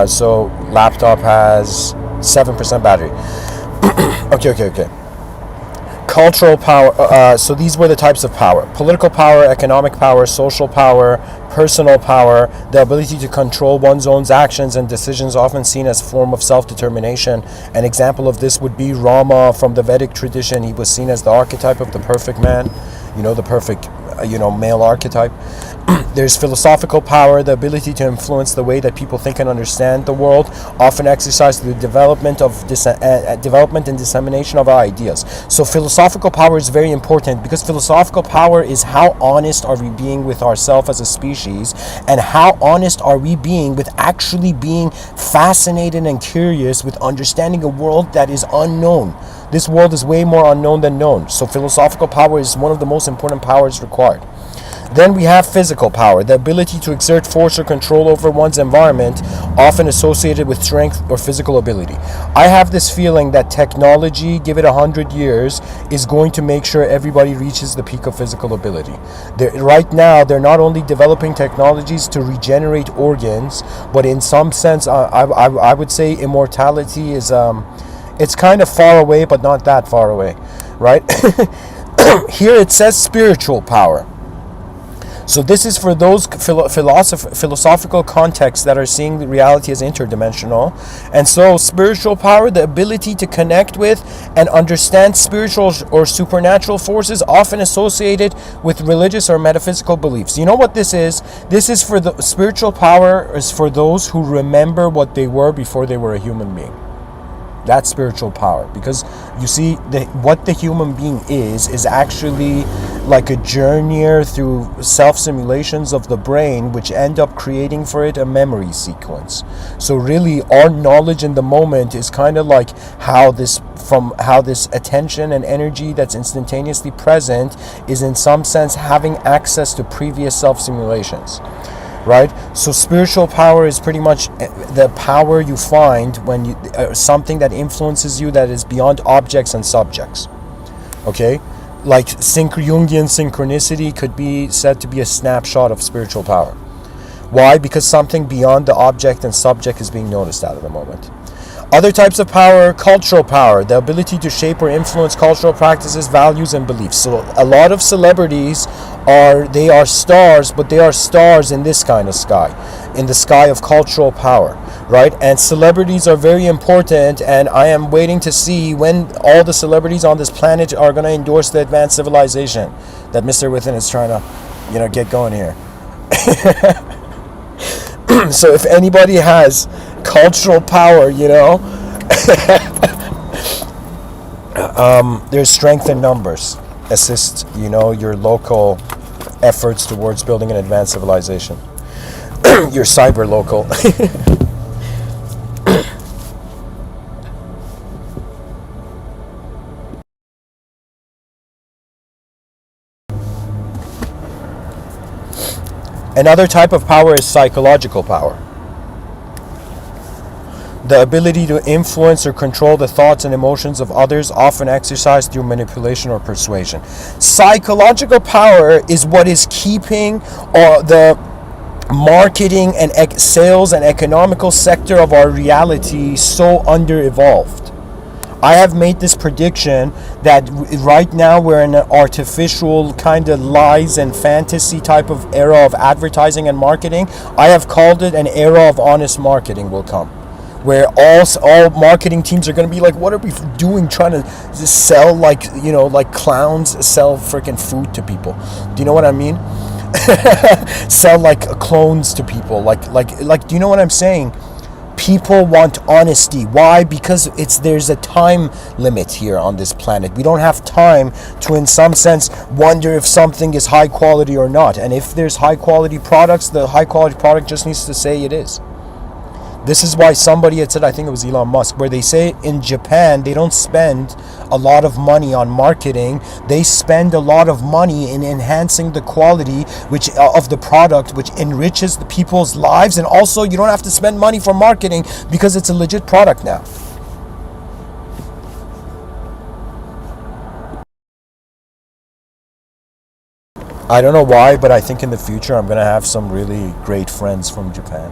Speaker 1: So laptop has 7% battery. Okay. Cultural power, so these were the types of power: political power, economic power, social power, personal power, the ability to control one's own actions and decisions, often seen as a form of self-determination. An example of this would be Rama from the Vedic tradition. He was seen as the archetype of the perfect man, the perfect male archetype. There's philosophical power, the ability to influence the way that people think and understand the world, often exercised through the development and dissemination of our ideas. So philosophical power is very important, because philosophical power is how honest are we being with ourselves as a species, and how honest are we being with actually being fascinated and curious with understanding a world that is unknown. This world is way more unknown than known. So philosophical power is one of the most important powers required. Then we have physical power, the ability to exert force or control over one's environment, often associated with strength or physical ability. I have this feeling that technology, give it 100 years, is going to make sure everybody reaches the peak of physical ability. Right now, they're not only developing technologies to regenerate organs, but in some sense, I would say immortality is, it's kind of far away, but not that far away, right? Here it says spiritual power. So this is for those philosophical contexts that are seeing the reality as interdimensional. And so spiritual power, the ability to connect with and understand spiritual or supernatural forces, often associated with religious or metaphysical beliefs. You know what this is? This is for the spiritual power is for those who remember what they were before they were a human being. That's spiritual power, because you see, what the human being is actually like a journeyer through self-simulations of the brain, which end up creating for it a memory sequence. So really, our knowledge in the moment is kind of like how this attention and energy that's instantaneously present is in some sense having access to previous self-simulations. Right? So spiritual power is pretty much the power you find when you something that influences you that is beyond objects and subjects. Okay? Like Jungian synchronicity could be said to be a snapshot of spiritual power. Why? Because something beyond the object and subject is being noticed at the moment. Other types of power, cultural power, the ability to shape or influence cultural practices, values, and beliefs. So a lot of celebrities they are stars, but they are stars in this kind of sky, in the sky of cultural power, right? And celebrities are very important, and I am waiting to see when all the celebrities on this planet are going to endorse the advanced civilization that Mr.Within is trying to, get going here. So if anybody has cultural power, there's strength in numbers. Assist, your local efforts towards building an advanced civilization. Your cyber local. Another type of power is psychological power. The ability to influence or control the thoughts and emotions of others, often exercised through manipulation or persuasion. Psychological power is what is keeping the marketing and sales and economical sector of our reality so under-evolved. I have made this prediction that right now we're in an artificial kind of lies and fantasy type of era of advertising and marketing. I have called it an era of honest marketing will come, where all marketing teams are going to be like, what are we doing trying to sell like clowns sell freaking food to people? Do you know what I mean? Sell like clones to people. Like do you know what I'm saying? People want honesty. Why? Because there's a time limit here on this planet. We don't have time to, in some sense, wonder if something is high quality or not. And if there's high quality products, the high quality product just needs to say it is. This is why somebody had said, I think it was Elon Musk, where they say in Japan they don't spend a lot of money on marketing. They spend a lot of money in enhancing the quality of the product, which enriches the people's lives. And also, you don't have to spend money for marketing because it's a legit product now. I don't know why, but I think in the future I'm going to have some really great friends from Japan.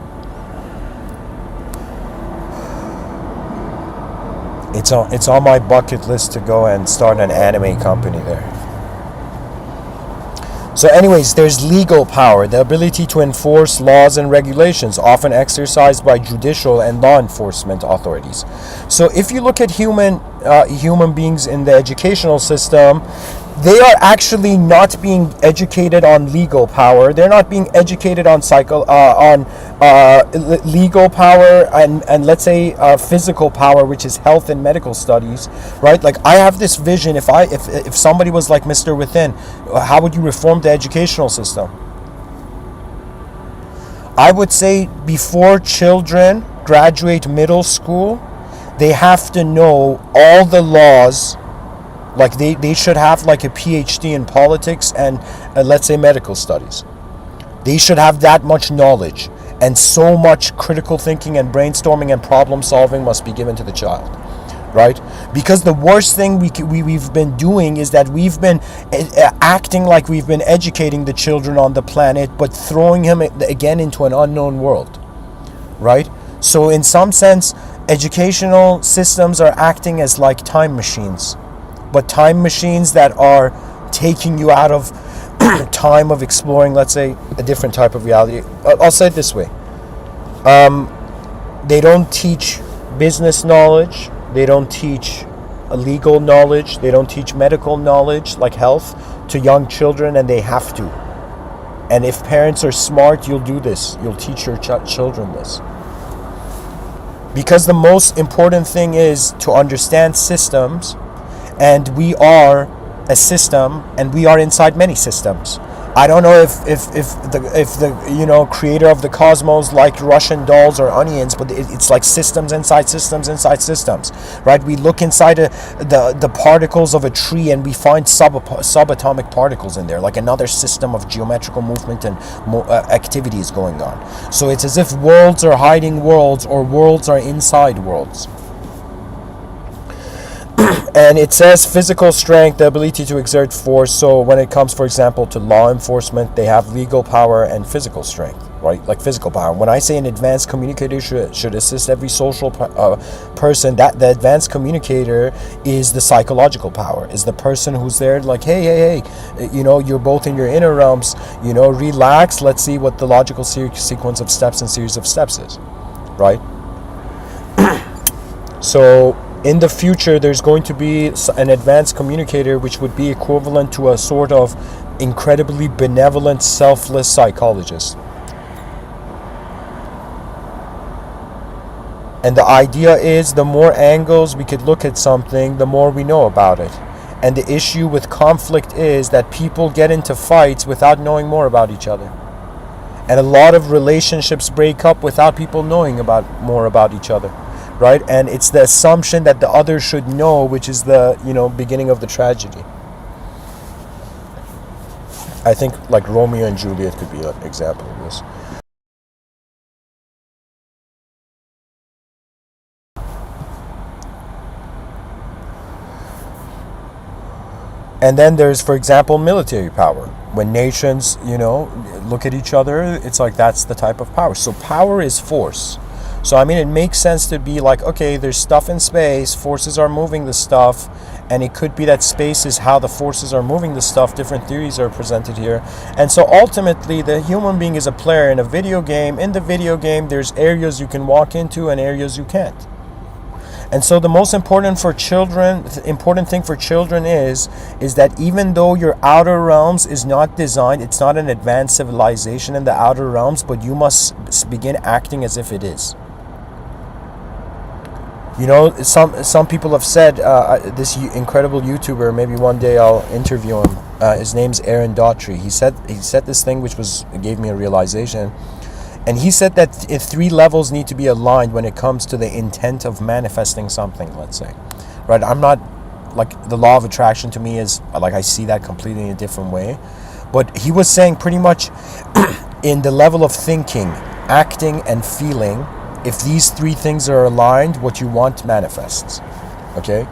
Speaker 1: It's on my bucket list to go and start an anime company there. So anyways, there's legal power, the ability to enforce laws and regulations, often exercised by judicial and law enforcement authorities. So if you look at human beings in the educational system, they are actually not being educated on legal power. They're not being educated on legal power and let's say physical power, which is health and medical studies, right? Like I have this vision. If somebody was like Mr. Within, how would you reform the educational system? I would say before children graduate middle school, they have to know all the laws. Like they should have like a PhD in politics and let's say medical studies. They should have that much knowledge, and so much critical thinking and brainstorming and problem solving must be given to the child, right? Because the worst thing we've been doing is that we've been acting like we've been educating the children on the planet, but throwing him again into an unknown world, right? So in some sense, educational systems are acting as like time machines, but time machines that are taking you out of time of exploring, let's say, a different type of reality. I'll say it this way. They don't teach business knowledge. They don't teach legal knowledge. They don't teach medical knowledge, like health, to young children, and they have to. And if parents are smart, you'll do this. You'll teach your children this. Because the most important thing is to understand systems, and we are a system, and we are inside many systems. I don't know if the creator of the cosmos liked Russian dolls or onions, but it's like systems inside systems inside systems, right? We look inside the particles of a tree and we find subatomic particles in there, like another system of geometrical movement and activities going on. So it's as if worlds are hiding worlds, or worlds are inside worlds. And it says physical strength, the ability to exert force. So when it comes, for example, to law enforcement, they have legal power and physical strength, right? Like physical power. When I say an advanced communicator should assist every social person, that the advanced communicator is the psychological power, is the person who's there like, hey, you're both in your inner realms, relax, let's see what the logical sequence of steps and series of steps is, right? So in the future, there's going to be an advanced communicator which would be equivalent to a sort of incredibly benevolent, selfless psychologist. And the idea is the more angles we could look at something, the more we know about it. And the issue with conflict is that people get into fights without knowing more about each other. And a lot of relationships break up without people knowing more about each other. Right? And it's the assumption that the other should know, which is the beginning of the tragedy. I think like Romeo and Juliet could be an example of this. And then there's, for example, military power. When nations, look at each other, it's like that's the type of power. So power is force. So I mean, it makes sense to be like, okay, there's stuff in space, forces are moving the stuff, and it could be that space is how the forces are moving the stuff. Different theories are presented here. And so ultimately, the human being is a player in a video game. In the video game, there's areas you can walk into and areas you can't. And so the most important thing for children is that even though your outer realms is not designed, it's not an advanced civilization in the outer realms, but you must begin acting as if it is. Some people have said, this incredible YouTuber, maybe one day I'll interview him. His name's Aaron Daughtry. He said this thing which gave me a realization. And he said that 3 levels need to be aligned when it comes to the intent of manifesting something, let's say. Right? I'm not, like, the law of attraction to me is, like, I see that completely in a different way. But he was saying pretty much in the level of thinking, acting, and feeling, if these 3 things are aligned, what you want manifests. Okay?